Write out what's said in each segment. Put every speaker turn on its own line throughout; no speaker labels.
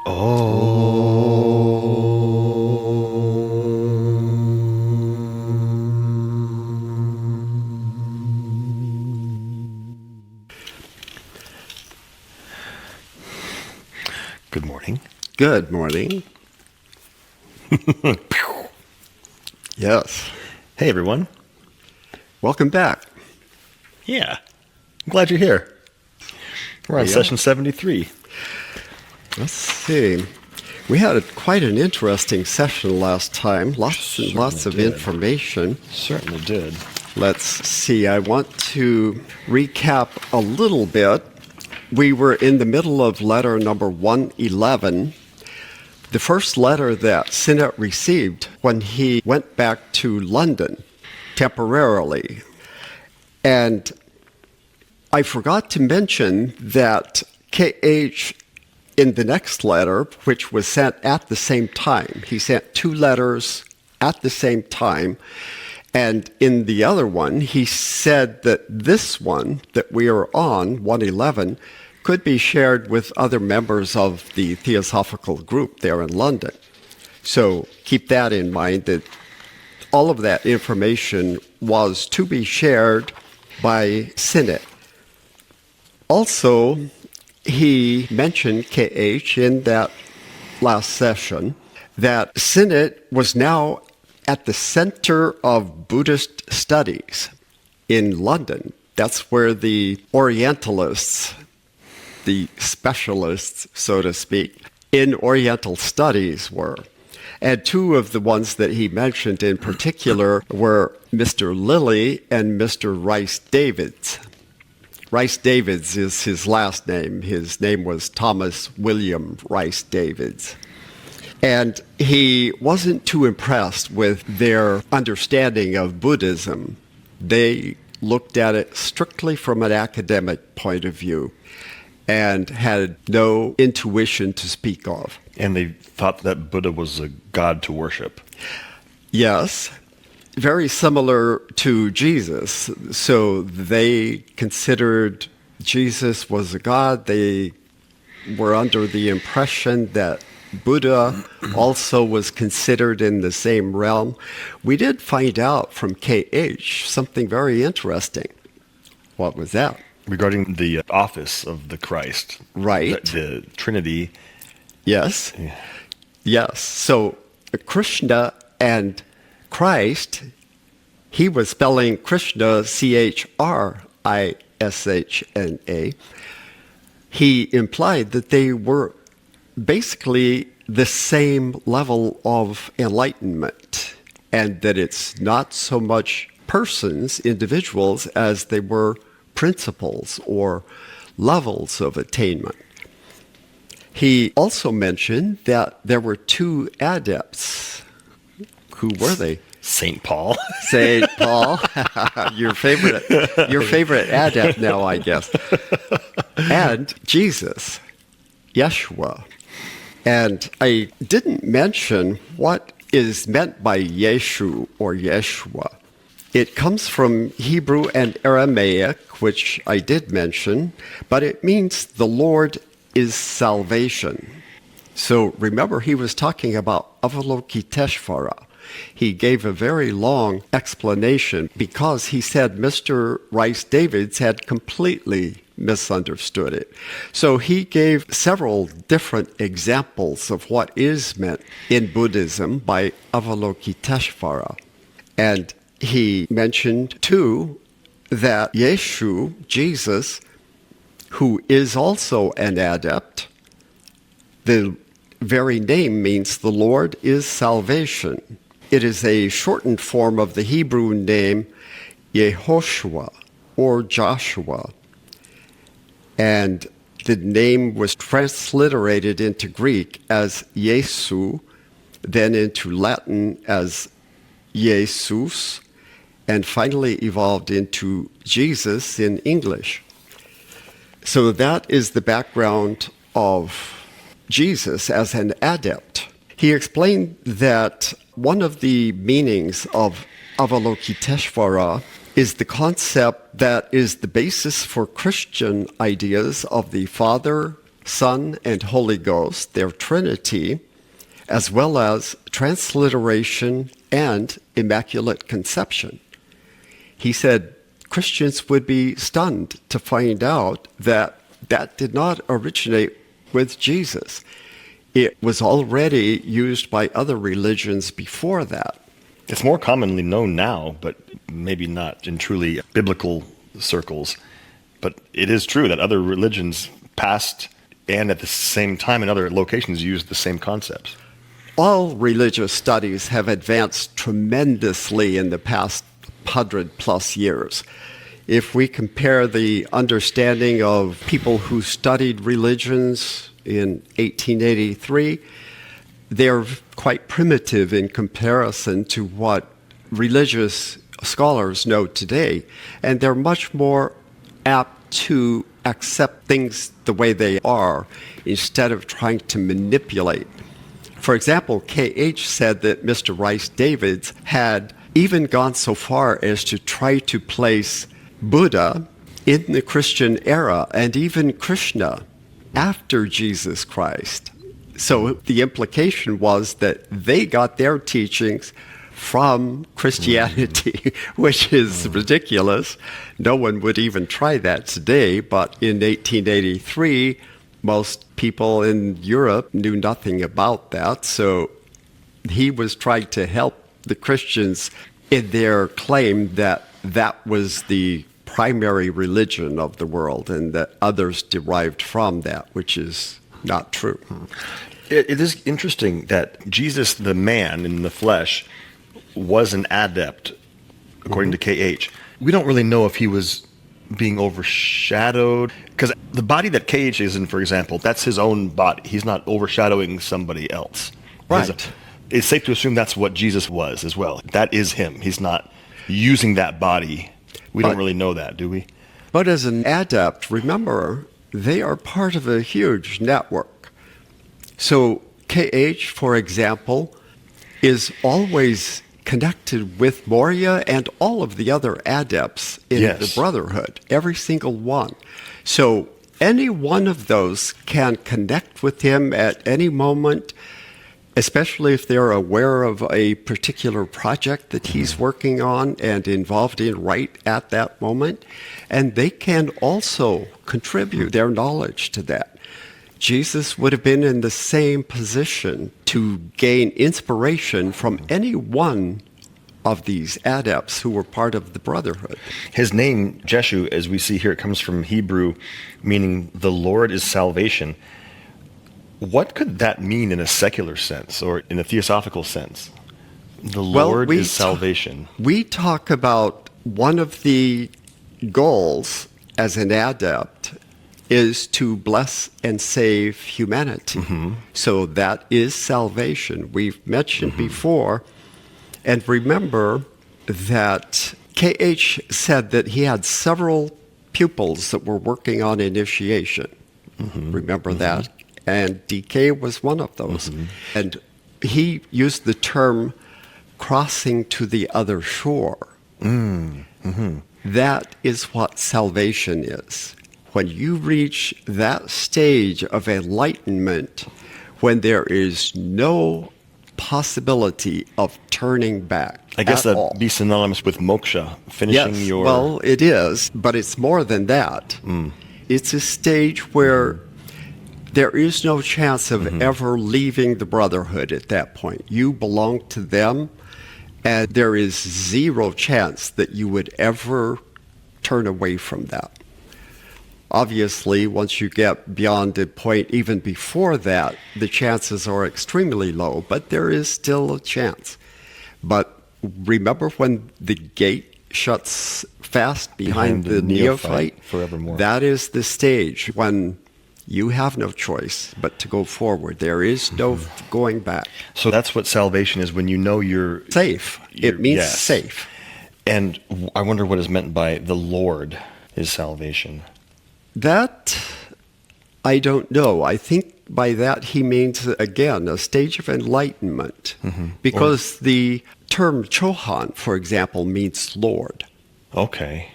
Good morning.
Good morning. Yes.
Hey, everyone.
Welcome back.
Yeah. I'm glad you're here. We're on session 73.
Let's see. We had quite an interesting session last time. Lots and lots of information.
Certainly did.
Let's see. I want to recap a little bit. We were in the middle of letter number 111, the first letter that Sinnett received when he went back to London temporarily. And I forgot to mention that KH in the next letter, which was sent at the same time, he sent two letters at the same time. And in the other one, he said that this one that we are on, 111, could be shared with other members of the Theosophical group there in London. So keep that in mind, that all of that information was to be shared by Sinnett. Also, he mentioned, KH, in that last session, that Sinnett was now at the center of Buddhist studies in London. That's where the Orientalists, the specialists, so to speak, in Oriental studies were. And two of the ones that he mentioned in particular were Mr. Lilly and Mr. Rice-Davids. Rice-Davids is his last name. His name was Thomas William Rice-Davids. And he wasn't too impressed with their understanding of Buddhism. They looked at it strictly from an academic point of view and had no intuition to speak of.
And they thought that Buddha was a god to worship.
Yes, very similar to Jesus. So they considered Jesus was a god. They were under the impression that Buddha also was considered in the same realm. We did find out from KH something very interesting. What was that?
Regarding the office of the Christ.
Right.
The Trinity.
Yes.
Yeah.
Yes. So Krishna and Christ, he was spelling Krishna, Chrisishna. He implied that they were basically the same level of enlightenment, and that it's not so much persons, individuals, as they were principles or levels of attainment. He also mentioned that there were two adepts. Who were they?
St. Paul.
St. Paul, your favorite adept now, I guess. And Jesus, Yeshua. And I didn't mention what is meant by Jeshu or Yeshua. It comes from Hebrew and Aramaic, which I did mention, but it means the Lord is salvation. So remember, he was talking about Avalokiteshvara. He gave a very long explanation because he said Mr. Rice-Davids had completely misunderstood it. So he gave several different examples of what is meant in Buddhism by Avalokiteshvara. And he mentioned, too, that Jeshu, Jesus, who is also an adept, the very name means the Lord is salvation. It is a shortened form of the Hebrew name Yehoshua or Joshua. And the name was transliterated into Greek as Jeshu, then into Latin as Jesus, and finally evolved into Jesus in English. So that is the background of Jesus as an adept. He explained that one of the meanings of Avalokiteshvara is the concept that is the basis for Christian ideas of the Father, Son, and Holy Ghost, their Trinity, as well as transliteration and Immaculate Conception. He said Christians would be stunned to find out that that did not originate with Jesus. It was already used by other religions before that.
It's more commonly known now, but maybe not in truly biblical circles. But it is true that other religions past and at the same time in other locations used the same concepts.
All religious studies have advanced tremendously in the past 100+ years. If we compare the understanding of people who studied religions in 1883, they're quite primitive in comparison to what religious scholars know today. And they're much more apt to accept things the way they are instead of trying to manipulate. For example, K.H. said that Mr. Rice Davids had even gone so far as to try to place Buddha in the Christian era and even Krishna after Jesus Christ. So the implication was that they got their teachings from Christianity, which is ridiculous. No one would even try that today, but in 1883, most people in Europe knew nothing about that, so he was trying to help the Christians in their claim that that was the primary religion of the world and that others derived from that, which is not true.
It is interesting that Jesus, the man in the flesh, was an adept, according to K.H. We don't really know if he was being overshadowed, because the body that K.H. is in, for example, that's his own body. He's not overshadowing somebody else.
Right.
It's safe to assume that's what Jesus was as well. That is him. He's not using that body. We don't really know that, do we?
But as an adept, remember, they are part of a huge network. So K.H., for example, is always connected with Moria and all of the other adepts in the Brotherhood, every single one. So any one of those can connect with him at any moment, especially if they're aware of a particular project that he's working on and involved in right at that moment. And they can also contribute their knowledge to that. Jesus would have been in the same position to gain inspiration from any one of these adepts who were part of the Brotherhood.
His name, Jeshu, as we see here, it comes from Hebrew, meaning the Lord is salvation. What could that mean in a secular sense or in a theosophical sense? The Lord is salvation.
We talk about one of the goals as an adept is to bless and save humanity. So that is salvation. We've mentioned before, and remember that K.H. said that he had several pupils that were working on initiation. Remember that? And DK was one of those. And he used the term crossing to the other shore. That is what salvation is. When you reach that stage of enlightenment, when there is no possibility of turning back.
I guess that'd be synonymous with moksha, finishing your...
Well, it is, but it's more than that. It's a stage where there is no chance of ever leaving the Brotherhood at that point. You belong to them, and there is zero chance that you would ever turn away from that. Obviously, once you get beyond a point even before that, the chances are extremely low, but there is still a chance. But remember when the gate shuts fast behind the neophyte?
Forevermore.
That is the stage when you have no choice but to go forward. There is no going back.
So that's what salvation is, when you know you're...
Safe. It means safe.
And I wonder what is meant by the Lord is salvation.
That, I don't know. I think by that he means, again, a stage of enlightenment. Because the term Chohan, for example, means Lord.
Okay.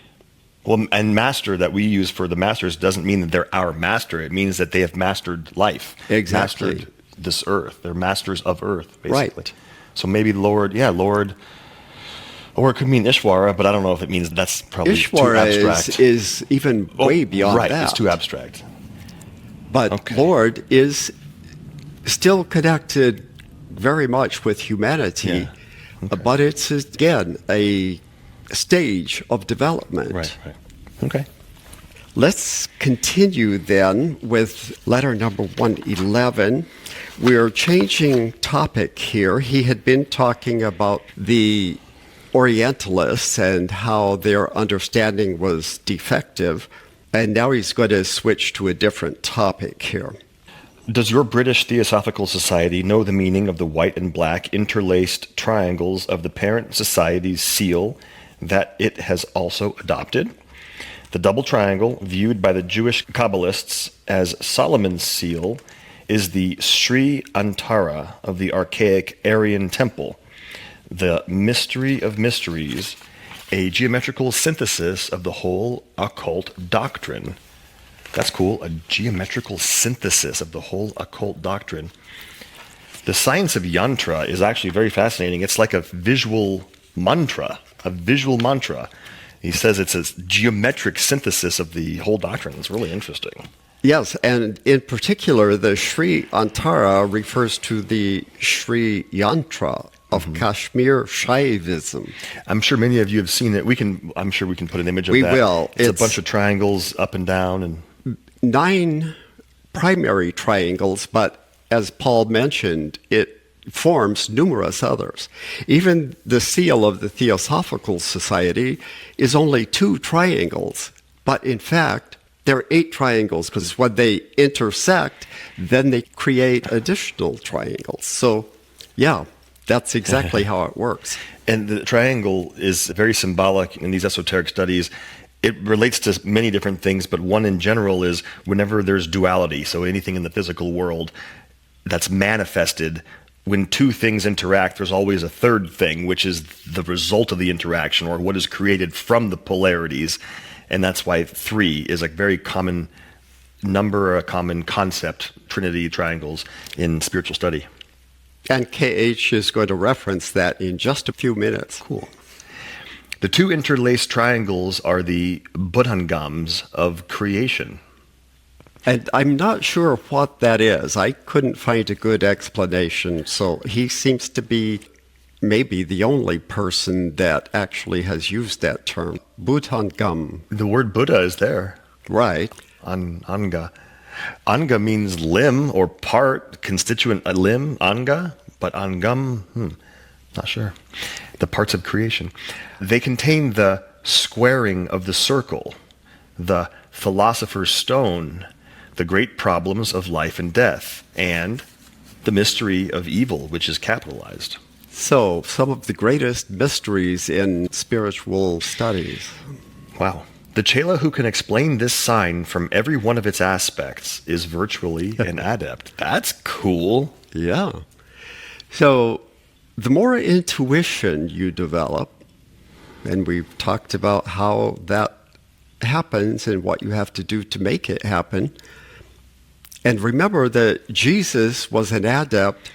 Well, and master that we use for the masters doesn't mean that they're our master. It means that they have mastered life.
Exactly.
Mastered this earth. They're masters of earth, basically.
Right.
So maybe Lord, Lord, or it could mean Ishwara, but I don't know if it means that's probably too
Ishwara
abstract.
is even way beyond
right,
that.
It's too abstract.
But
Okay.
Lord is still connected very much with humanity,
Yeah. Okay.
but it's, again, a stage of development.
Right. Okay.
Let's continue then with letter number 111. We're changing topic here. He had been talking about the Orientalists and how their understanding was defective, and now he's going to switch to a different topic here.
Does your British Theosophical Society know the meaning of the white and black interlaced triangles of the parent society's seal that it has also adopted? The double triangle, viewed by the Jewish Kabbalists as Solomon's seal, is the Sri Antara of the archaic Aryan temple, the mystery of mysteries, a geometrical synthesis of the whole occult doctrine. That's cool, a geometrical synthesis of the whole occult doctrine. The science of yantra is actually very fascinating. It's like a visual mantra. He says it's a geometric synthesis of the whole doctrine. It's really interesting.
Yes, and in particular, the Sri Antara refers to the Sri Yantra of Kashmir Shaivism.
I'm sure many of you have seen it. I'm sure we can put an image of
We
that.
will.
It's a bunch of triangles up and down, and
9 primary triangles, but as Paul mentioned, it forms numerous others. Even the seal of the Theosophical Society is only 2 triangles, but in fact, there are 8 triangles because when they intersect, then they create additional triangles. So, yeah, that's exactly how it works.
And the triangle is very symbolic in these esoteric studies. It relates to many different things, but one in general is whenever there's duality, so anything in the physical world that's manifested, when 2 things interact, there's always a third thing, which is the result of the interaction or what is created from the polarities. And that's why 3 is a very common number, a common concept, Trinity, triangles, in spiritual study.
And KH is going to reference that in just a few minutes.
Cool. The 2 interlaced triangles are the Buddhangams of creation.
And I'm not sure what that is. I couldn't find a good explanation. So he seems to be maybe the only person that actually has used that term. Buddhangam.
The word Buddha is there.
Right.
Anga. Anga means limb or part, constituent, a limb, anga, but angam, not sure. The parts of creation. They contain the squaring of the circle, the philosopher's stone, the great problems of life and death, and the mystery of evil, which is capitalized.
So, some of the greatest mysteries in spiritual studies.
Wow. The chela who can explain this sign from every one of its aspects is virtually an adept. That's cool.
Yeah. So, the more intuition you develop, and we've talked about how that happens and what you have to do to make it happen. And remember that Jesus was an adept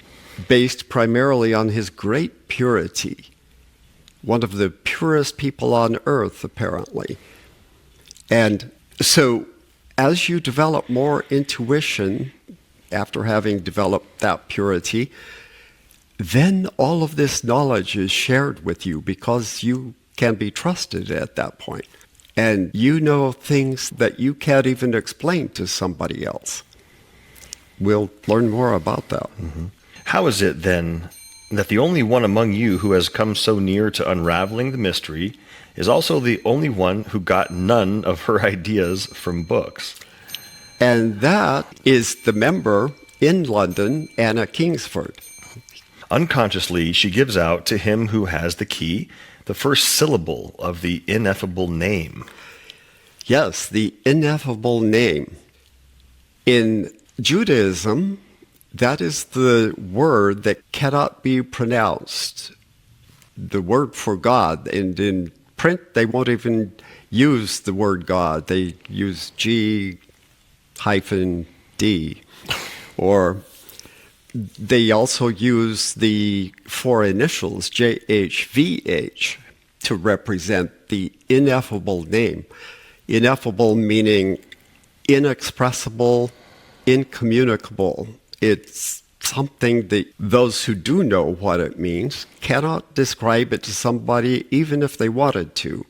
based primarily on his great purity, one of the purest people on earth, apparently. And so as you develop more intuition after having developed that purity, then all of this knowledge is shared with you because you can be trusted at that point. And you know things that you can't even explain to somebody else. We'll learn more about that.
Mm-hmm. How is it then that the only one among you who has come so near to unraveling the mystery is also the only one who got none of her ideas from books?
And that is the member in London, Anna Kingsford.
Unconsciously, she gives out to him who has the key the first syllable of the ineffable name.
Yes, the ineffable name. In Judaism, that is the word that cannot be pronounced, the word for God. And in print, they won't even use the word God. They use G-D, or they also use the four initials, JHVH, to represent the ineffable name. Ineffable meaning inexpressible, incommunicable. It's something that those who do know what it means cannot describe it to somebody even if they wanted to.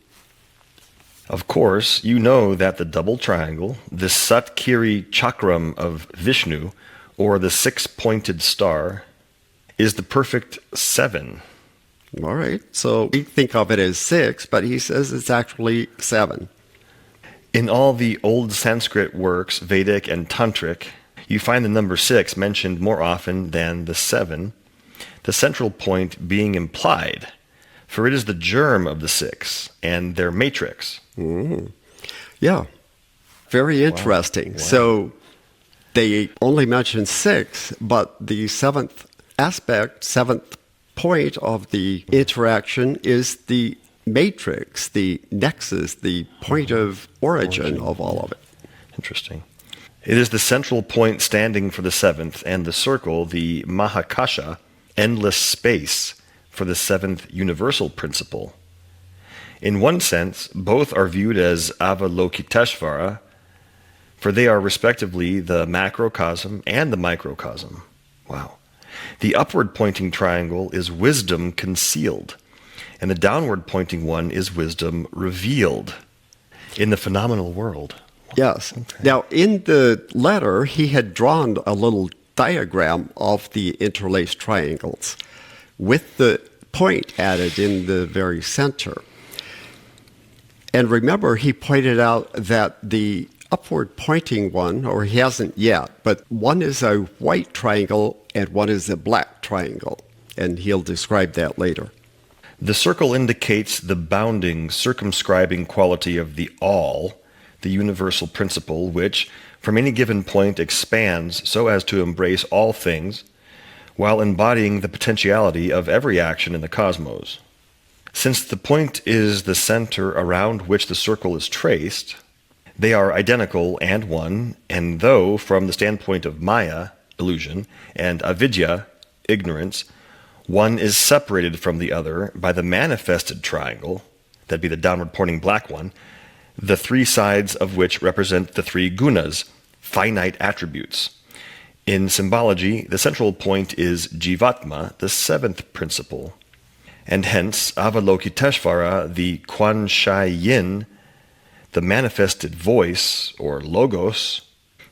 Of course, you know that the double triangle, the Satkiri Chakram of Vishnu, or the six-pointed star, is the perfect seven.
All right, so we think of it as six, but he says it's actually seven.
In all the old Sanskrit works, Vedic and Tantric, you find the number 6 mentioned more often than the 7, the central point being implied, for it is the germ of the 6 and their matrix.
Yeah, very interesting.
Wow.
So they only mention 6, but the seventh aspect, seventh point of the interaction is the matrix, the nexus, the point of origin of all of it.
Interesting. It is the central point standing for the 7th, and the circle, the Mahakasha, endless space, for the 7th universal principle. In one sense, both are viewed as Avalokiteshvara, for they are respectively the macrocosm and the microcosm. Wow. The upward pointing triangle is wisdom concealed, and the downward pointing one is wisdom revealed in the phenomenal world.
Yes.
Okay.
Now, in the letter, he had drawn a little diagram of the interlaced triangles with the point added in the very center. And remember, he pointed out that the upward pointing one, or he hasn't yet, but one is a white triangle and one is a black triangle. And he'll describe that later.
The circle indicates the bounding, circumscribing quality of the all, the universal principle, which, from any given point, expands so as to embrace all things, while embodying the potentiality of every action in the cosmos. Since the point is the center around which the circle is traced, they are identical and one, and though, from the standpoint of Maya, illusion, and avidya, ignorance, one is separated from the other by the manifested triangle, that'd be the downward pointing black one, the three sides of which represent the three gunas, finite attributes. In symbology, the central point is Jivatma, the 7th principle, and hence Avalokiteshvara, the Quan Shai Yin, the manifested voice, or logos,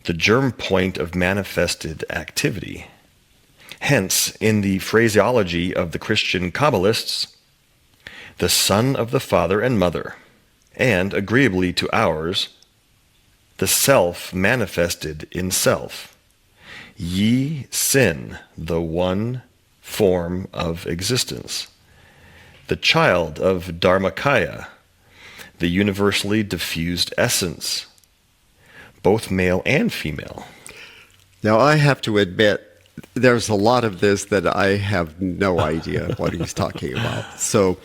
the germ point of manifested activity. Hence, in the phraseology of the Christian Kabbalists, the Son of the Father and Mother, and, agreeably to ours, the Self manifested in Self, Yi Sin, the one form of existence, the child of Dharmakaya, the universally diffused essence, both male and female.
Now, I have to admit, there's a lot of this that I have no idea what he's talking about. So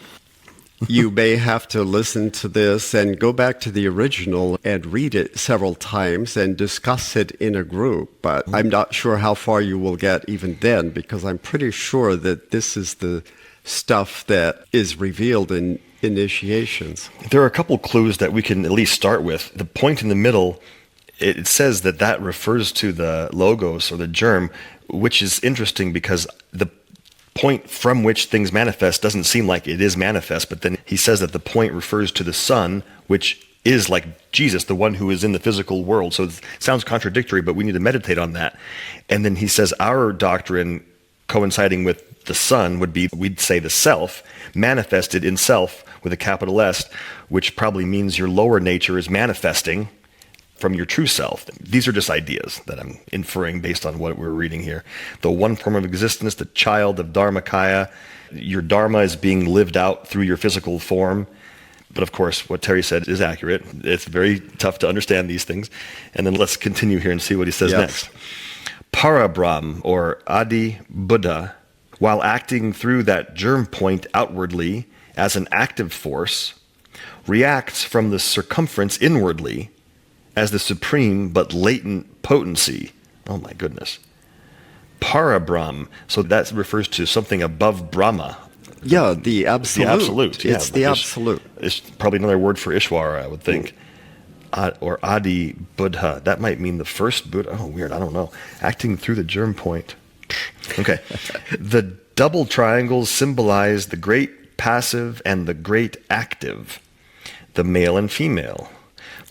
you may have to listen to this and go back to the original and read it several times and discuss it in a group. But I'm not sure how far you will get even then, because I'm pretty sure that this is the stuff that is revealed in initiations.
There are a couple clues that we can at least start with. The point in the middle, it says that refers to the logos or the germ, which is interesting because the point from which things manifest doesn't seem like it is manifest, but then he says that the point refers to the Son, which is like Jesus, the one who is in the physical world. So it sounds contradictory, but we need to meditate on that. And then he says our doctrine coinciding with the Son would be, we'd say, the Self, manifested in Self with a capital S, which probably means your lower nature is manifesting from your true self. These are just ideas that I'm inferring based on what we're reading here. The one form of existence, the child of Dharmakaya, your Dharma is being lived out through your physical form. But of course, what Terry said is accurate. It's very tough to understand these things. And then let's continue here and see what he says next. Parabrahm, or Adi Buddha, while acting through that germ point outwardly as an active force, reacts from the circumference inwardly as the supreme but latent potency. Oh my goodness. Parabrahm, so that refers to something above Brahma.
Yeah, the absolute.
The absolute, yeah.
It's the absolute.
It's probably another word for Ishwara, I would think. Or Adi Buddha. That might mean the first Buddha. Oh, weird. I don't know. Acting through the germ point. Okay. The double triangles symbolize the great passive and the great active, the male and female,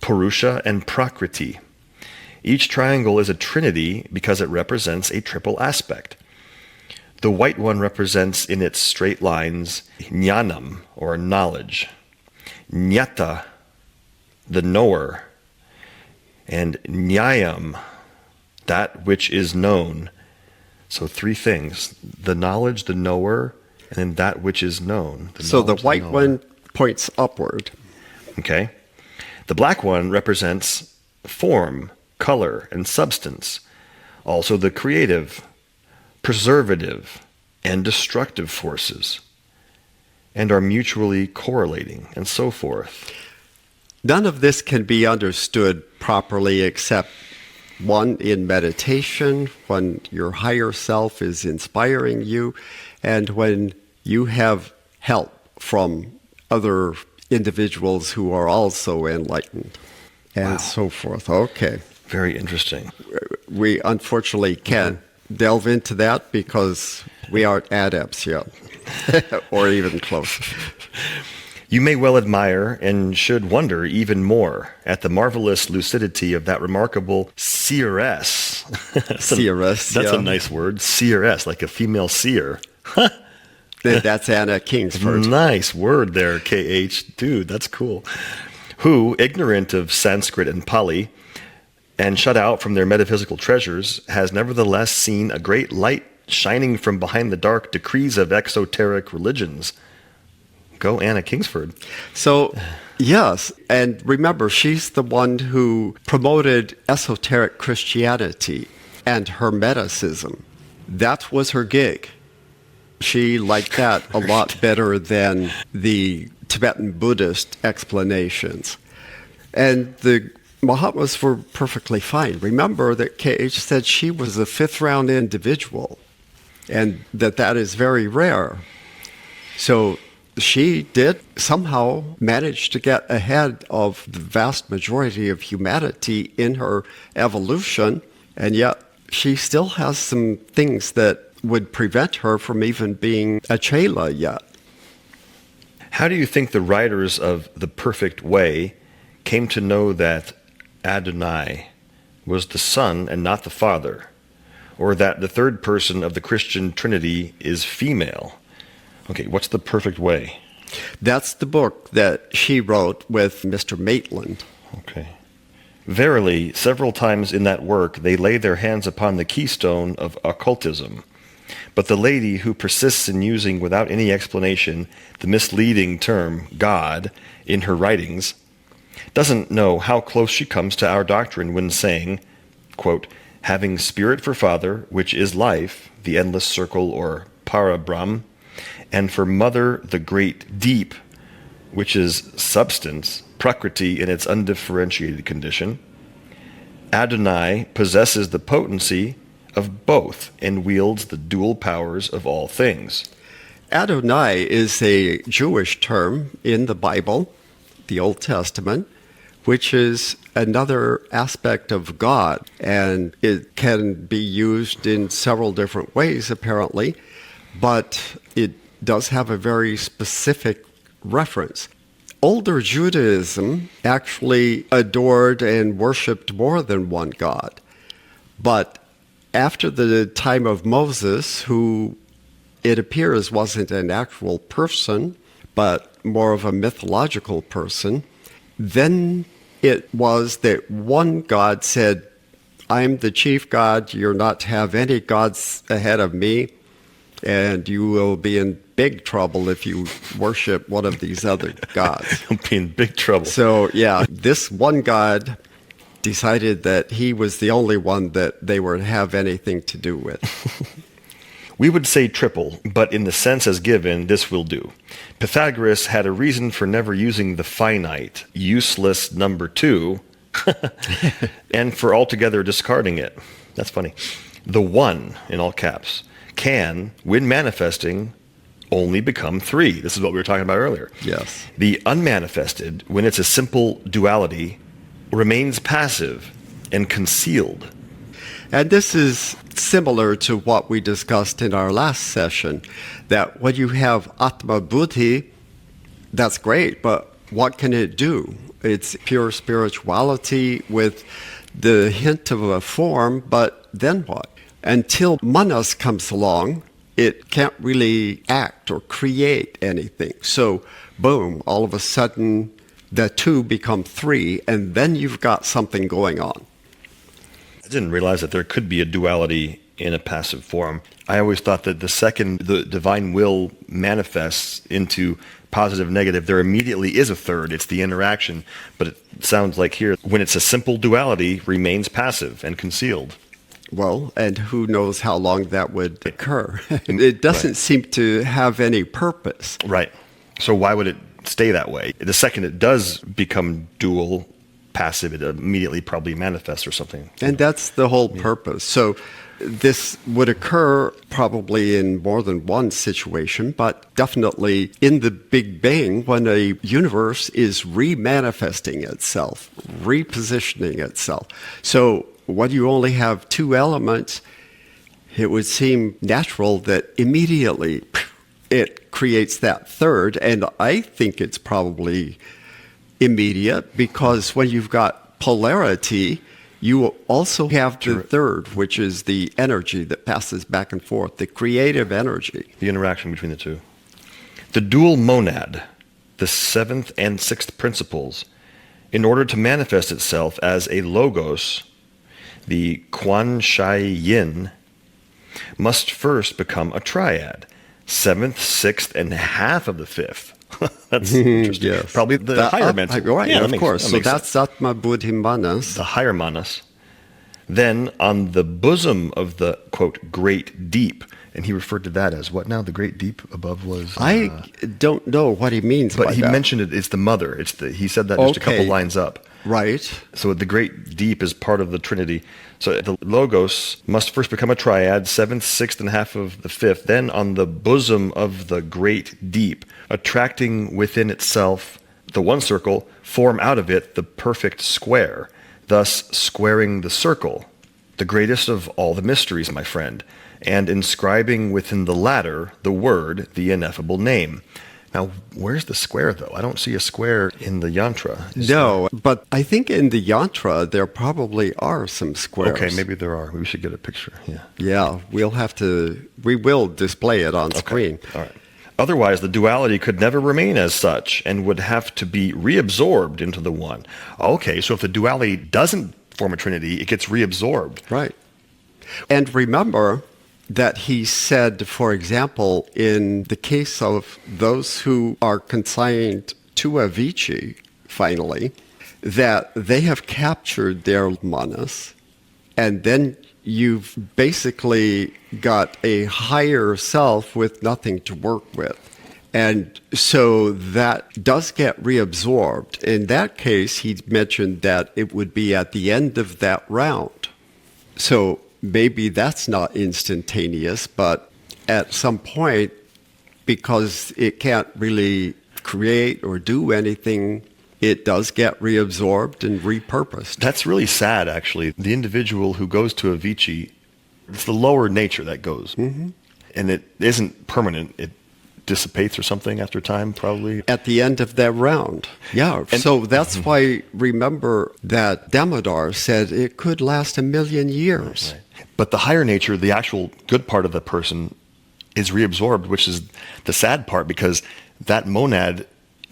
Purusha and Prakriti. Each triangle is a trinity because it represents a triple aspect. The white one represents in its straight lines jnanam, or knowledge, jnata, the knower, and nyayam, that which is known. So three things: the knowledge, the knower, and then that which is known.
So the white one points upward.
Okay. The black one represents form, color, and substance. Also the creative, preservative, and destructive forces, and are mutually correlating, and so forth.
None of this can be understood properly except one in meditation, when your higher self is inspiring you, and when you have help from other individuals who are also enlightened, and so forth. Okay.
Very interesting.
We unfortunately can't delve into that because we aren't adepts yet, or even close.
You may well admire and should wonder even more at the marvelous lucidity of that remarkable seeress.
Seeress,
That's a nice word. Seeress, like a female seer.
That's Anna Kingsford.
Nice word there, KH. Dude, that's cool. Who, ignorant of Sanskrit and Pali, and shut out from their metaphysical treasures, has nevertheless seen a great light shining from behind the dark decrees of exoteric religions. Go Anna Kingsford.
So, yes, and remember, she's the one who promoted esoteric Christianity and Hermeticism. That was her gig. She liked that a lot better than the Tibetan Buddhist explanations. And the Mahatmas were perfectly fine. Remember that KH said she was a fifth-round individual, and that is very rare. So she did somehow manage to get ahead of the vast majority of humanity in her evolution, and yet she still has some things that would prevent her from even being a chela yet.
How do you think the writers of The Perfect Way came to know that Adonai was the Son and not the Father, or that the third person of the Christian Trinity is female? Okay, what's The Perfect Way?
That's the book that she wrote with Mr. Maitland.
Okay. Verily, several times in that work they lay their hands upon the keystone of occultism. But the lady who persists in using without any explanation the misleading term God in her writings doesn't know how close she comes to our doctrine when saying, quote, having spirit for father, which is life, the endless circle or parabrahm, and for mother, the great deep, which is substance, prakriti in its undifferentiated condition. Adonai possesses the potency of both and wields the dual powers of all things.
Adonai is a Jewish term in the Bible, the Old Testament, which is another aspect of God, and it can be used in several different ways, apparently, but it does have a very specific reference. Older Judaism actually adored and worshipped more than one God, but after the time of Moses, who it appears wasn't an actual person, but more of a mythological person, then it was that one God said, I'm the chief God, you're not to have any gods ahead of me, and you will be in big trouble if you worship one of these other gods.
You'll be in big trouble.
So, yeah, this one God decided that he was the only one that they were to have anything to do with.
We would say triple, but in the sense as given, this will do. Pythagoras had a reason for never using the finite, useless number 2, and for altogether discarding it. That's funny. The one, in all caps, can, when manifesting, only become 3. This is what we were talking about earlier.
Yes.
The unmanifested, when it's a simple duality, remains passive and concealed.
And this is similar to what we discussed in our last session, that when you have Atma Buddhi, that's great, but what can it do? It's pure spirituality with the hint of a form, but then what? Until manas comes along, it can't really act or create anything. So, boom, all of a sudden, the 2 become 3, and then you've got something going on.
I didn't realize that there could be a duality in a passive form. I always thought that the second the divine will manifests into positive, negative, there immediately is a third. It's the interaction. But it sounds like here, when it's a simple duality, remains passive and concealed.
Well, and who knows how long that would occur. It doesn't seem to have any purpose.
Right. So why would it stay that way? The second it does become dual, passive, it immediately probably manifests or something.
And that's the whole purpose. So this would occur probably in more than one situation, but definitely in the Big Bang when a universe is remanifesting itself, repositioning itself. So when you only have 2 elements, it would seem natural that immediately it creates that third. And I think it's probably immediate because when you've got polarity, you also have the third, which is the energy that passes back and forth, the creative energy.
The interaction between the two. The dual monad, the 7th and 6th principles, in order to manifest itself as a logos, the Quan Shai Yin, must first become a triad, 7th, 6th, and half of the 5th. That's interesting.
Yes.
Probably the higher mental.
Right,
yeah,
of course. So that's
sense.
Atma Buddhi Manas.
The higher manas. Then on the bosom of the, quote, great deep. And he referred to that as what now? The great deep above was...
I don't know what he means by that.
But he mentioned it. It's the mother. He said that just a couple lines up.
Right.
So the great deep is part of the Trinity. So the logos must first become a triad, 7th, 6th, and half of the 5th. Then on the bosom of the great deep, attracting within itself the one circle, form out of it the perfect square, thus squaring the circle, the greatest of all the mysteries, my friend, and inscribing within the latter the word, the ineffable name. Now, where's the square, though? I don't see a square in the yantra.
No, but I think in the yantra there probably are some squares.
Okay, maybe there are. We should get a picture. Yeah.
Yeah, we will display it on screen.
All right. Otherwise, the duality could never remain as such and would have to be reabsorbed into the one. Okay, so if the duality doesn't form a trinity, it gets reabsorbed.
Right. And remember that he said, for example, in the case of those who are consigned to Avicii, finally, that they have captured their manas, and then you've basically got a higher self with nothing to work with. And so that does get reabsorbed. In that case, he mentioned that it would be at the end of that round. So maybe that's not instantaneous, but at some point, because it can't really create or do anything, it does get reabsorbed and repurposed.
That's really sad, actually. The individual who goes to Avicii, it's the lower nature that goes. Mm-hmm. And it isn't permanent. It dissipates or something after time, probably.
At the end of that round. Yeah. And so that's why, remember that Damodar said it could last 1,000,000 years.
Right. But the higher nature, the actual good part of the person, is reabsorbed, which is the sad part, because that monad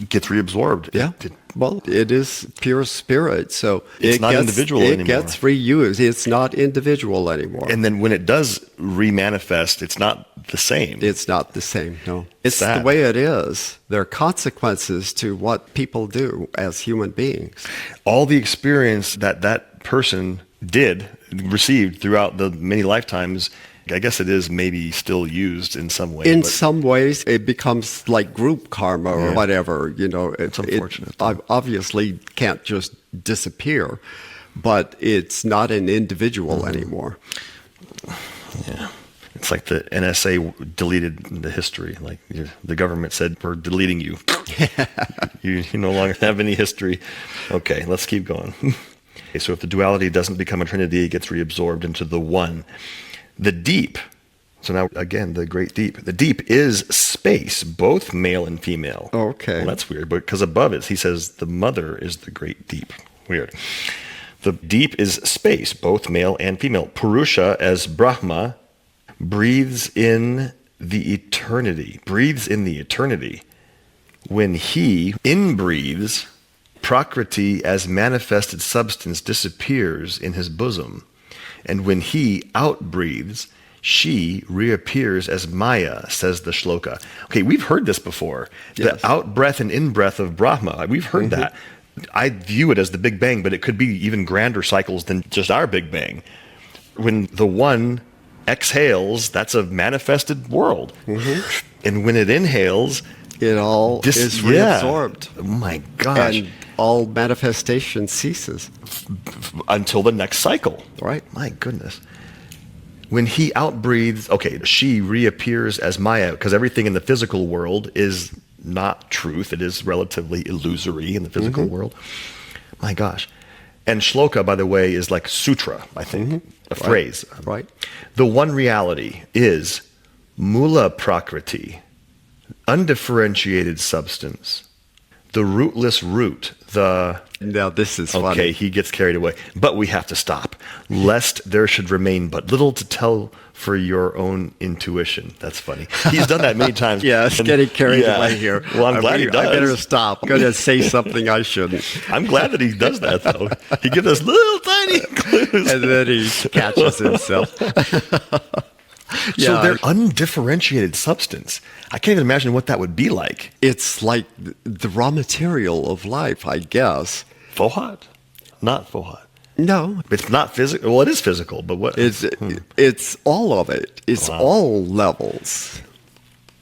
gets reabsorbed.
Yeah. Well, it is pure spirit, so
it's not individual anymore.
It gets reused. It's not individual anymore.
And then when it does remanifest, it's not the same.
It's not the same, no. It's
sad.
The way it is. There are consequences to what people do as human beings.
All the experience that person received throughout the many lifetimes I guess it is maybe still used in some way.
In
but
some ways, it becomes like group karma or
Yeah.
whatever. You know,
It's unfortunate,
It
though.
obviously can't just disappear, but it's not an individual anymore.
Yeah. It's like the NSA deleted the history. Like the government said, we're deleting you. You no longer have any history. Okay, let's keep going. Okay, so if the duality doesn't become a trinity, it gets reabsorbed into the one. The deep. So now, again, the great deep. The deep is space, both male and female.
Okay.
Well, that's weird, but because above it, he says the mother is the great deep. Weird. The deep is space, both male and female. Purusha, as Brahma, breathes in the eternity. Breathes in the eternity. When he inbreathes, Prakriti as manifested substance disappears in his bosom. And when he outbreathes, she reappears as Maya, says the shloka. Okay, we've heard this before.
Yes.
The out-breath and in-breath of Brahma. We've heard that. I view it as the Big Bang, but it could be even grander cycles than just our Big Bang. When the one exhales, that's a manifested world. And when it inhales,
It all is
yeah.
reabsorbed.
Oh my gosh.
And all manifestation ceases.
Until the next cycle.
Right.
My goodness. When he outbreathes, okay, she reappears as Maya, because everything in the physical world is not truth. It is relatively illusory in the physical world. My gosh. And shloka, by the way, is like sutra, I think, a phrase.
Right.
The one reality is mula prakriti, undifferentiated substance, the rootless root, the...
Now this is
Okay,
funny.
he gets carried away. But we have to stop, lest there should remain but little to tell for your own intuition. That's funny. He's done that many times.
Yes,
And-
getting carried
yeah.
away here.
Well, I'm glad he does.
I better stop. I'm going to say something I shouldn't.
I'm glad that he does that, though. He gives us little tiny clues.
And then he catches himself.
So they're undifferentiated substance. I can't even imagine what that would be like.
It's like the raw material of life, I guess.
Fohat? Not fohat.
No,
It's not physical. Well, it is physical, but what?
it's all of it. It's
Wow.
all levels.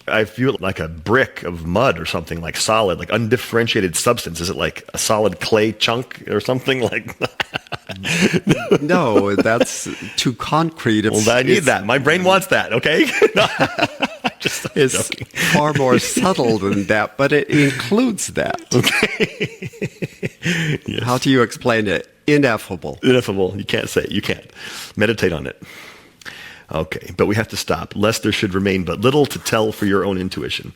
I feel like a brick of mud or something, like solid, like undifferentiated substance. Is it like a solid clay chunk or something like that?
No, that's too concrete.
Well, I need that. My brain wants that, okay?
It's
joking.
far more subtle than that, but it includes that.
Yes.
How do you explain it? Ineffable.
Ineffable. You can't say it. You can't. Meditate on it. Okay, but we have to stop, lest there should remain but little to tell for your own intuition.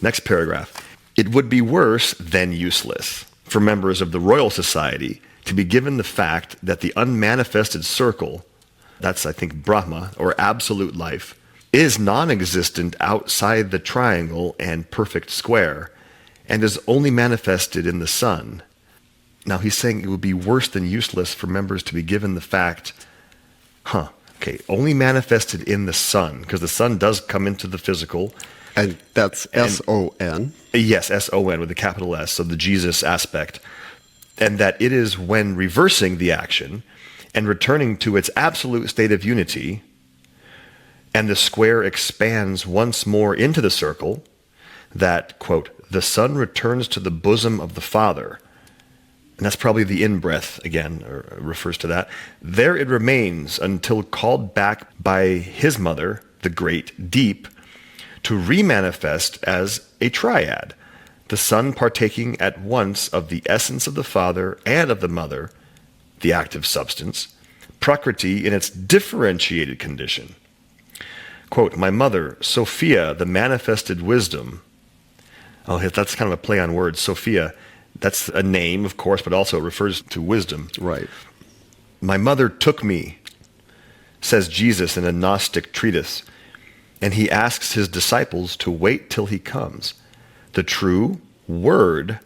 Next paragraph. It would be worse than useless for members of the Royal Society to be given the fact that the unmanifested circle, that's, I think, Brahma, or absolute life, is non-existent outside the triangle and perfect square, and is only manifested in the sun. Now, he's saying it would be worse than useless for members to be given the fact, only manifested in the sun, because the sun does come into the physical.
And that's S-O-N.
Yes, S-O-N with a capital S, so the Jesus aspect. And that it is when reversing the action and returning to its absolute state of unity, and the square expands once more into the circle, that, quote, the sun returns to the bosom of the Father. And that's probably the in-breath again, or refers to that. There it remains until called back by his mother, the great deep, to remanifest as a triad, the son partaking at once of the essence of the Father and of the Mother, the active substance, Prakriti in its differentiated condition. Quote, my mother, Sophia, the manifested wisdom. Oh, that's kind of a play on words. Sophia, that's a name, of course, but also it refers to wisdom.
Right.
My mother took me, says Jesus in a Gnostic treatise, and he asks his disciples to wait till he comes. The true word,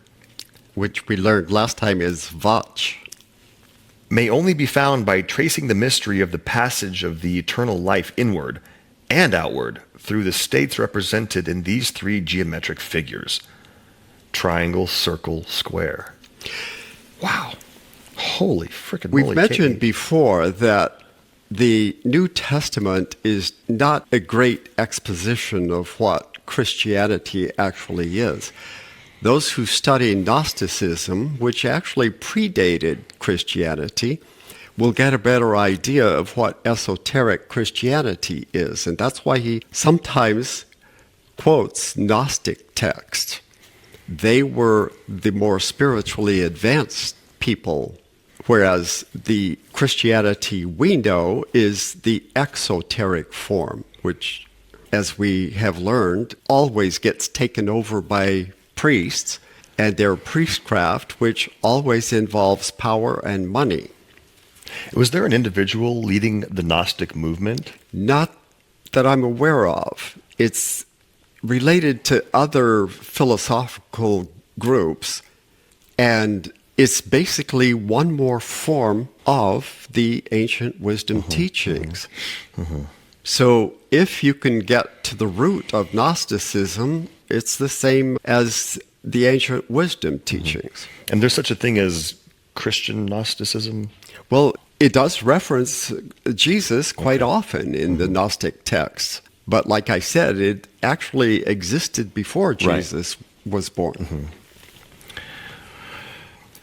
Which we learned last time is Vach.
may only be found by tracing the mystery of the passage of the eternal life inward and outward through the states represented in these three geometric figures: triangle, circle, square. Wow. Holy frickin'
We've
moly
mentioned
cake.
before that the New Testament is not a great exposition of what Christianity actually is. Those who study Gnosticism, which actually predated Christianity, will get a better idea of what esoteric Christianity is. And that's why he sometimes quotes Gnostic texts. They were the more spiritually advanced people, whereas the Christianity we know is the exoteric form, which, as we have learned, always gets taken over by priests and their priestcraft, which always involves power and money.
Was there an individual leading the Gnostic movement?
Not that I'm aware of. It's related to other philosophical groups, and it's basically one more form of the ancient wisdom teachings. So if you can get to the root of Gnosticism, it's the same as the ancient wisdom teachings.
And there's such a thing as Christian Gnosticism?
Well, it does reference Jesus quite often in the Gnostic texts. But like I said, it actually existed before Jesus was born.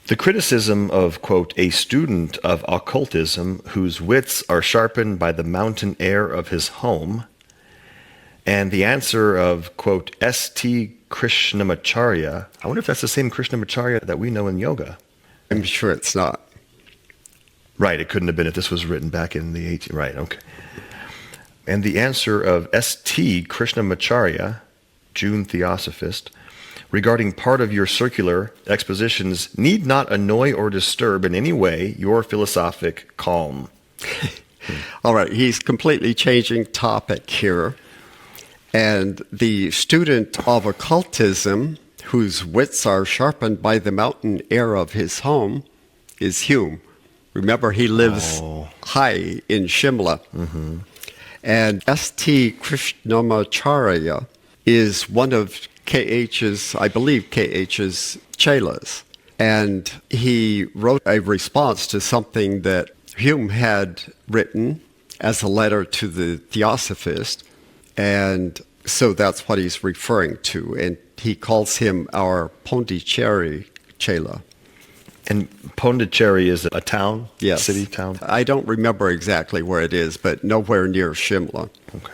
The criticism of, quote, a student of occultism whose wits are sharpened by the mountain air of his home, and the answer of, quote, S.T. Krishnamacharya. I wonder if that's the same Krishnamacharya that we know in yoga.
I'm sure it's not.
Right, it couldn't have been if this was written back in the 18... Right, okay. And the answer of S.T. Krishnamacharya, June Theosophist, regarding part of your circular expositions need not annoy or disturb in any way your philosophic calm.
All right, he's completely changing topic here. And the student of occultism, whose wits are sharpened by the mountain air of his home, is Hume. Remember, he lives high in Shimla. And S.T. Krishnamacharya is one of K.H.'s, I believe K.H.'s chelas. And he wrote a response to something that Hume had written as a letter to the Theosophist. And so that's what he's referring to. And he calls him our Pondicherry chela.
And Pondicherry is a town?
Yes.
City, town?
I don't remember exactly where it is, but nowhere near Shimla.
Okay.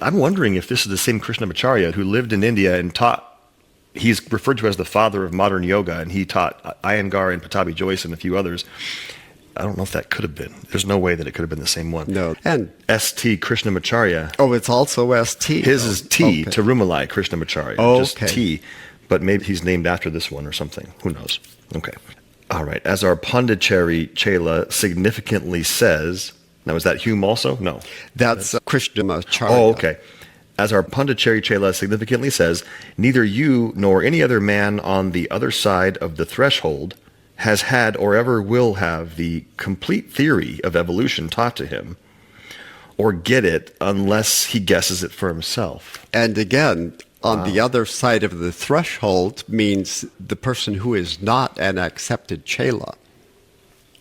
I'm wondering if this is the same Krishnamacharya who lived in India and taught, he's referred to as the father of modern yoga, and he taught Iyengar and Pattabhi Jois and a few others. I don't know if that could have been. There's no way that it could have been the same one.
No. And
S.T. Krishnamacharya.
Oh, it's also S.T.
His is T,
Okay.
Tirumalai Krishnamacharya.
Oh,
just
okay.
T. But maybe he's named after this one or something. Who knows? Okay. All right. As our Pondicherry chela significantly says, now is that Hume also? No.
That's Krishnamacharya.
Oh, okay. As our Pondicherry chela significantly says, neither you nor any other man on the other side of the threshold has had or ever will have the complete theory of evolution taught to him, or get it unless he guesses it for himself.
And again, on the other side of the threshold means the person who is not an accepted chela.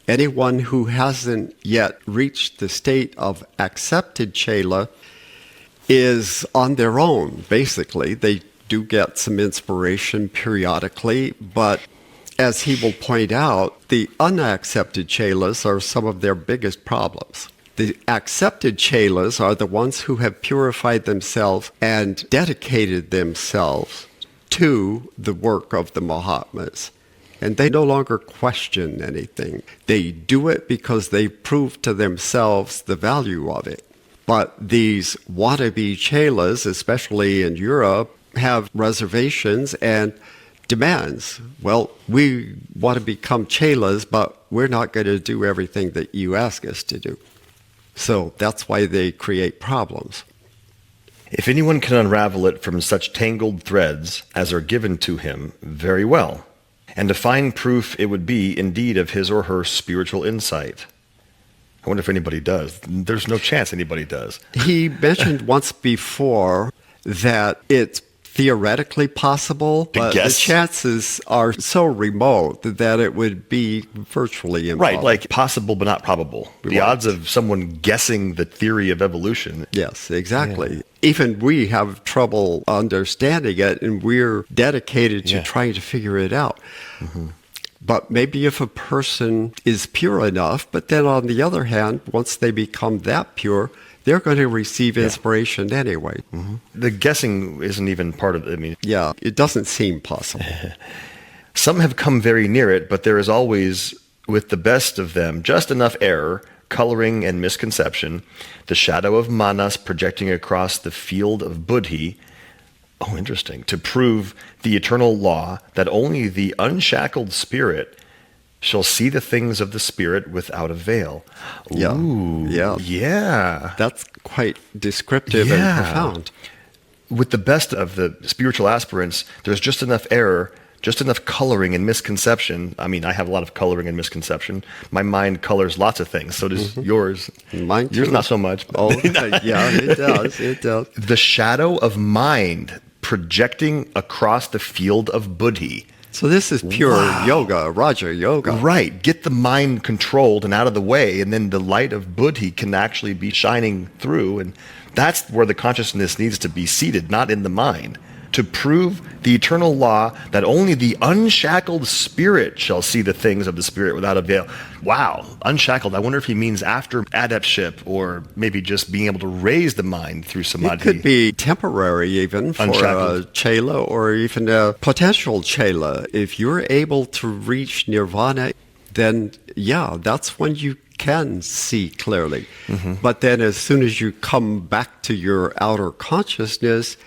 Anyone who hasn't yet reached the state of accepted chela is on their own, basically. They do get some inspiration periodically, but as he will point out, the unaccepted chelas are some of their biggest problems. The accepted chelas are the ones who have purified themselves and dedicated themselves to the work of the Mahatmas. And they no longer question anything. They do it because they prove to themselves the value of it. But these wannabe chelas, especially in Europe, have reservations and demands. Well, we want to become chelas, but we're not going to do everything that you ask us to do. So that's why they create problems.
If anyone can unravel it from such tangled threads as are given to him, very well. And a fine proof it would be, indeed, of his or her spiritual insight. I wonder if anybody does. There's no chance anybody does.
He mentioned once before that it's theoretically possible, but the chances are so remote that it would be virtually impossible.
Right, like possible but not probable. The odds of someone guessing the theory of evolution.
Yes, exactly. Yeah. Even we have trouble understanding it, and we're dedicated to trying to figure it out. Mm-hmm. But maybe if a person is pure enough, but then on the other hand, once they become that pure, they're going to receive inspiration anyway.
Mm-hmm. The guessing isn't even part of it.
Yeah, it doesn't seem possible.
Some have come very near it, but there is always, with the best of them, just enough error, coloring, and misconception, the shadow of manas projecting across the field of buddhi. Oh, interesting. To prove the eternal law that only the unshackled spirit shall see the things of the spirit without a veil. Ooh, yeah.
That's quite descriptive and profound.
With the best of the spiritual aspirants, there's just enough error, just enough coloring and misconception. I mean, I have a lot of coloring and misconception. My mind colors lots of things. So does yours.
Mine too.
Yours not so much.
Oh, yeah, it does. It does.
The shadow of mind projecting across the field of buddhi.
So this is pure yoga, Raja yoga.
Right. Get the mind controlled and out of the way, and then the light of buddhi can actually be shining through. And that's where the consciousness needs to be seated, not in the mind. To prove the eternal law that only the unshackled spirit shall see the things of the spirit without a veil. Wow, unshackled. I wonder if he means after adeptship, or maybe just being able to raise the mind through samadhi.
It could be temporary even for a chela or even a potential chela. If you're able to reach nirvana, then that's when you can see clearly. Mm-hmm. But then as soon as you come back to your outer consciousness,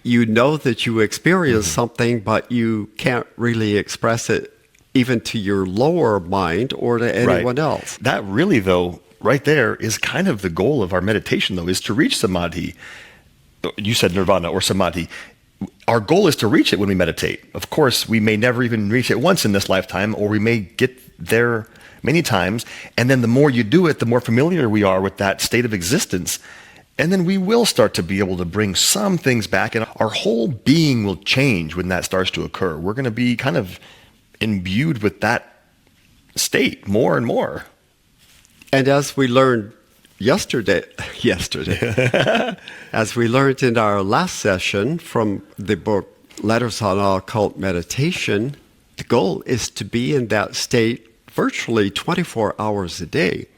you know that you experience something, but you can't really express it even to your lower mind or to anyone else.
That really, though, right there is kind of the goal of our meditation, though, is to reach samadhi. You said nirvana or samadhi. Our goal is to reach it when we meditate. Of course, we may never even reach it once in this lifetime, or we may get there many times. And then the more you do it, the more familiar we are with that state of existence. And then we will start to be able to bring some things back, and our whole being will change when that starts to occur. We're going to be kind of imbued with that state more and more.
And as we learned yesterday, as we learned in our last session from the book Letters on Occult Meditation, the goal is to be in that state virtually 24 hours a day.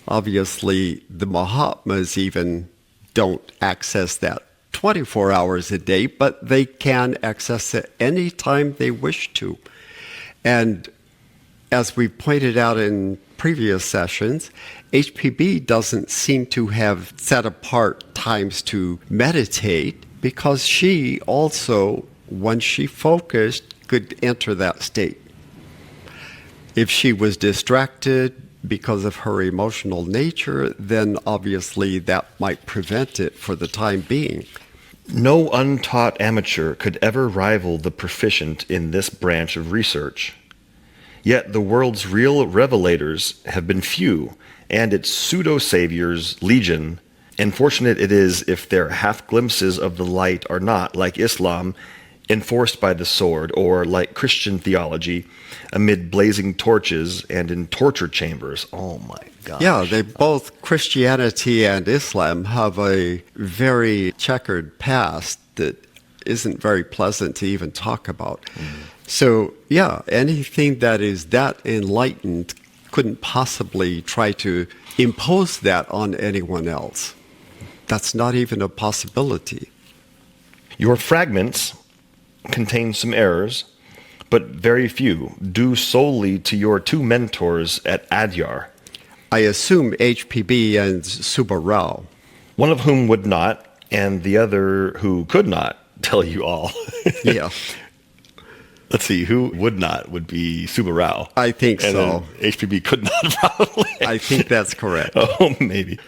Obviously, the Mahatmas even don't access that 24 hours a day, but they can access it any time they wish to. And as we pointed out in previous sessions, HPB doesn't seem to have set apart times to meditate because she also, when she focused, could enter that state. If she was distracted because of her emotional nature, then obviously that might prevent it for the time being.
No untaught amateur could ever rival the proficient in this branch of research. Yet the world's real revelators have been few, and its pseudo-saviors legion, and fortunate it is if their half-glimpses of the light are not, like Islam, enforced by the sword, or like Christian theology, amid blazing torches and in torture chambers. Oh my gosh.
Yeah, they both, Christianity and Islam, have a very checkered past that isn't very pleasant to even talk about. So, anything that is that enlightened couldn't possibly try to impose that on anyone else. That's not even a possibility.
Your fragments contain some errors, but very few, due solely to your two mentors at Adyar.
I assume HPB and Subba Rao.
One of whom would not, and the other who could not tell you all.
Yeah.
Let's see, who would not would be Subba Rao.
I think
and
so.
HPB could not, probably.
I think that's correct.
Oh, maybe.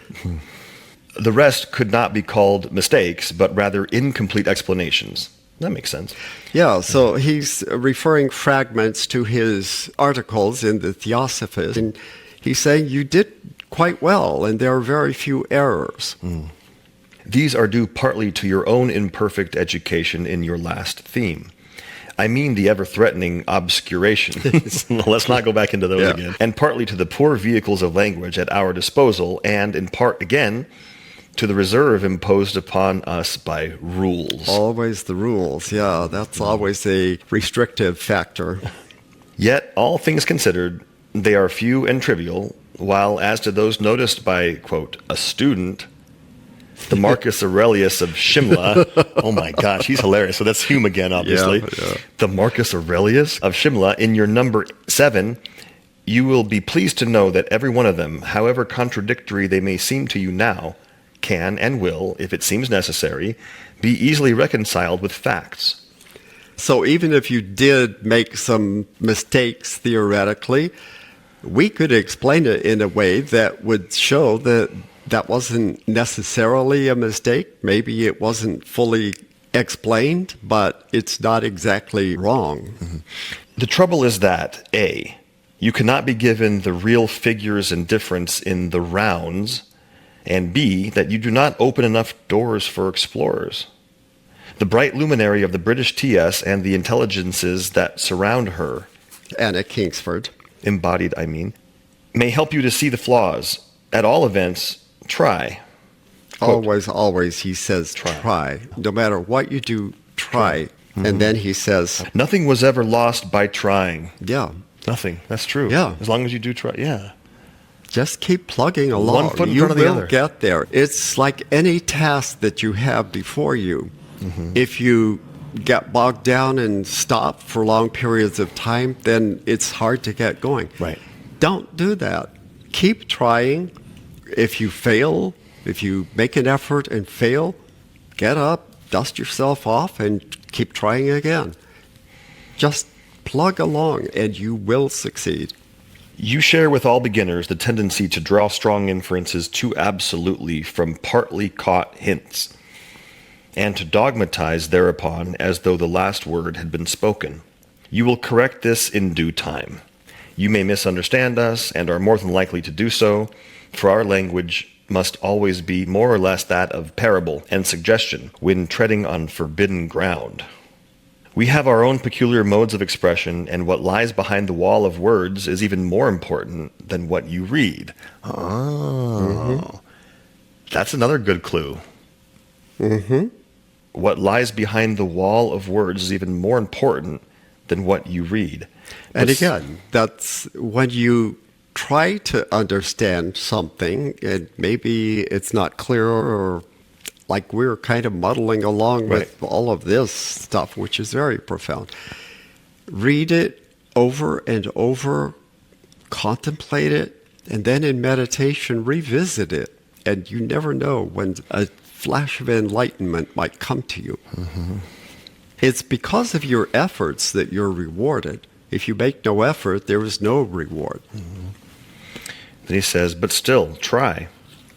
The rest could not be called mistakes, but rather incomplete explanations. That makes sense.
Yeah, so he's referring fragments to his articles in the Theosophist, and he's saying you did quite well, and there are very few errors.
These are due partly to your own imperfect education in your last theme. I mean the ever-threatening obscuration. Let's not go back into those again. And partly to the poor vehicles of language at our disposal, and in part, again, to the reserve imposed upon us by rules.
Always the rules, yeah. That's always a restrictive factor.
Yet, all things considered, they are few and trivial, while as to those noticed by, quote, a student, the Marcus Aurelius of Shimla, oh my gosh, he's hilarious. So that's Hume again, obviously.
Yeah.
The Marcus Aurelius of Shimla, in your number 7, you will be pleased to know that every one of them, however contradictory they may seem to you now, can and will, if it seems necessary, be easily reconciled with facts.
So even if you did make some mistakes theoretically, we could explain it in a way that would show that that wasn't necessarily a mistake. Maybe it wasn't fully explained, but it's not exactly wrong.
Mm-hmm. The trouble is that, A, you cannot be given the real figures and difference in the rounds, and B, that you do not open enough doors for explorers. The bright luminary of the British TS and the intelligences that surround her,
Anna Kingsford,
embodied, may help you to see the flaws. At all events, try. Quote,
always, he says, try. No matter what you do, try. Mm-hmm. And then he says,
nothing was ever lost by trying.
Yeah.
Nothing. That's true.
Yeah.
As long as you do try. Yeah.
Just keep plugging along.
One foot in front of the other.
You will get there. It's like any task that you have before you. Mm-hmm. If you get bogged down and stop for long periods of time, then it's hard to get going.
Right.
Don't do that. Keep trying. If you fail, if you make an effort and fail, get up, dust yourself off, and keep trying again. Just plug along, and you will succeed.
You share with all beginners the tendency to draw strong inferences too absolutely from partly caught hints, and to dogmatize thereupon as though the last word had been spoken. You will correct this in due time. You may misunderstand us, and are more than likely to do so, for our language must always be more or less that of parable and suggestion when treading on forbidden ground. We have our own peculiar modes of expression, and what lies behind the wall of words is even more important than what you read. Oh, That's another good clue. Mm-hmm. What lies behind the wall of words is even more important than what you read.
And again, that's when you try to understand something, and maybe it's not clear, or like we're kind of muddling along with all of this stuff, which is very profound. Read it over and over, contemplate it, and then in meditation, revisit it. And you never know when a flash of enlightenment might come to you. Mm-hmm. It's because of your efforts that you're rewarded. If you make no effort, there is no reward.
Mm-hmm. Then he says, but still, try.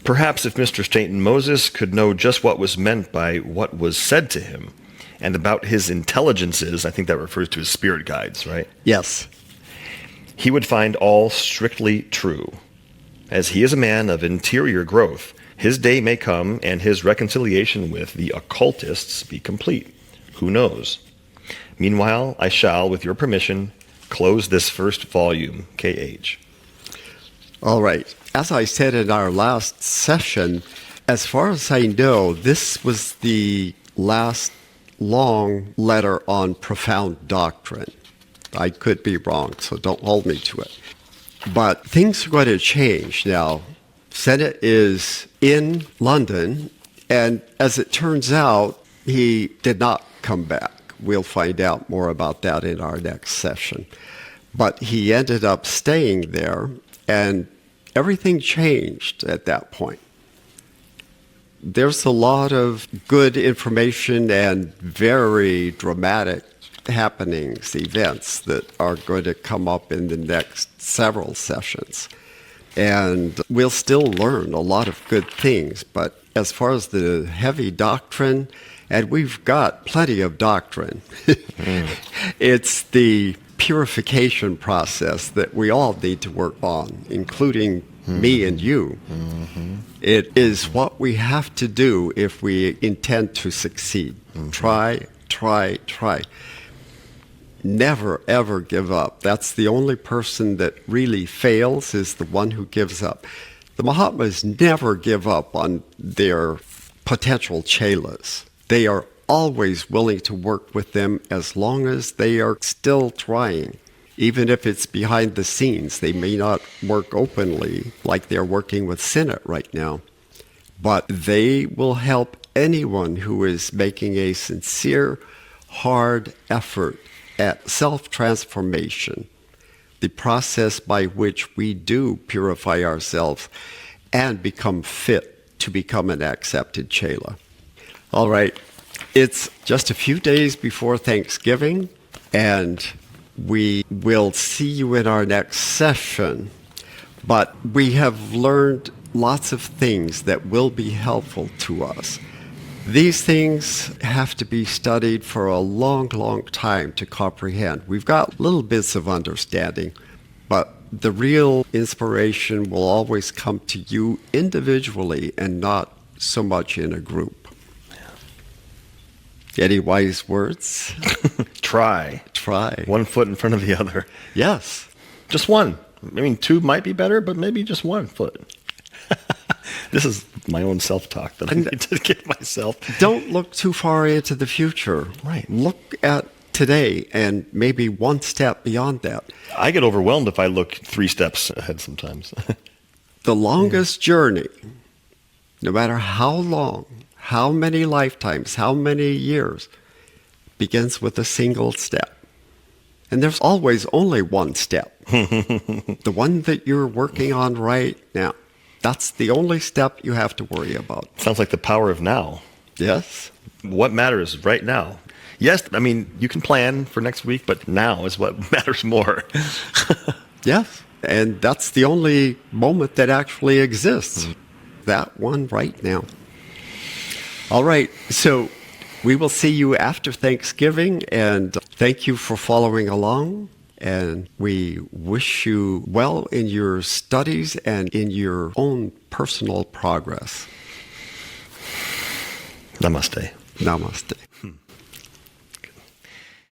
Perhaps if Mr. Stainton Moses could know just what was meant by what was said to him, and about his intelligences, I think that refers to his spirit guides, right?
Yes.
He would find all strictly true. As he is a man of interior growth, his day may come and his reconciliation with the occultists be complete. Who knows? Meanwhile, I shall, with your permission, close this first volume, K.H.
All right. As I said in our last session, as far as I know, this was the last long letter on profound doctrine. I could be wrong, so don't hold me to it. But things are going to change now. Senate is in London, and as it turns out, he did not come back. We'll find out more about that in our next session. But he ended up staying there, and everything changed at that point. There's a lot of good information and very dramatic happenings, events that are going to come up in the next several sessions. And we'll still learn a lot of good things, but as far as the heavy doctrine, and we've got plenty of doctrine, it's the purification process that we all need to work on, including me and you. It is what we have to do if we intend to succeed. Try, try, try. Never, ever give up. That's the only person that really fails, is the one who gives up. The Mahatmas never give up on their potential chelas. They are always willing to work with them as long as they are still trying. Even if it's behind the scenes, they may not work openly like they're working with Sinnott right now. But they will help anyone who is making a sincere, hard effort at self-transformation, the process by which we do purify ourselves and become fit to become an accepted chela. All right, it's just a few days before Thanksgiving, and we will see you in our next session. But we have learned lots of things that will be helpful to us. These things have to be studied for a long, long time to comprehend. We've got little bits of understanding, but the real inspiration will always come to you individually and not so much in a group. Any wise words?
Try.
Try.
One foot in front of the other.
Yes.
Just one. I mean, two might be better, but maybe just 1 foot. This is my own self-talk that I need to give myself.
Don't look too far into the future.
Right.
Look at today and maybe one step beyond that.
I get overwhelmed if I look 3 steps ahead sometimes.
The longest journey, no matter how long, how many lifetimes, how many years, begins with a single step. And there's always only one step. The one that you're working on right now. That's the only step you have to worry about.
Sounds like the power of now.
Yes.
What matters right now? Yes, I mean, you can plan for next week, but now is what matters more.
Yes. And that's the only moment that actually exists. That one right now. All right. So we will see you after Thanksgiving, and thank you for following along. And we wish you well in your studies and in your own personal progress.
Namaste.
Namaste.